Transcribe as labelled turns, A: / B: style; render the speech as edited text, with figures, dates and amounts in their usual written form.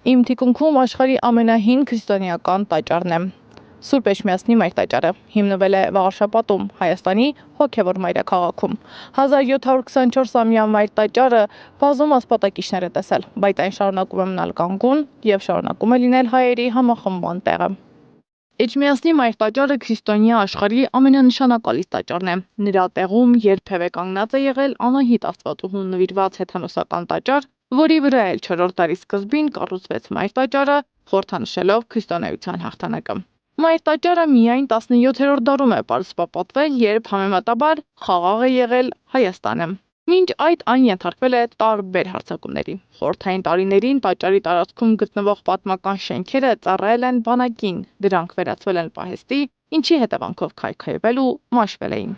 A: Իմ թիկունքում աշխարհի ամենահին քրիստոնեական տաճարն է։ Սուրբ Էջմիածնի մայրտաճարը հիմնվել է Վաղարշապատում, Հայաստանի հոգևոր մայրաքաղաքում։ 1724-ամյա մայրտաճարը բազում ասպատակիչներ է տեսել, բայց այն շարունակում է մնալ կանգուն եւ շարունակում է լինել հայերի համախմբման տեղը։ Էջմիածնի մայրտաճարը քրիստոնյա աշխարհի ամենանշանակալից տաճարն է։ Նրա տեղում երբևէ կանգնած է եղել Անահիտ Աստվածուհուն նվիրված հեթանոսական տաճար, որի վրա էլ 4-րդ դարի սկզբին կառուցվեց մայրտաճարը, խորհրդանշելով քրիստոնեության հաղթանակը։ Մայրտաճարը միայն 17-րդ դարում է պարզպապատվել, երբ համեմատաբար խաղաղ է եղել Հայաստանը։ Մինչ այդ այն ենթարկվել է տարբեր հարձակումների։ Խորհրդային տարիներին տաճարի տարածքում գտնվող պատմական շենքերը ծառայել են բանակին, դրանք վերածվել են պահեստի, ինչի հետևանքով քայքայվել ու մաշվել էին։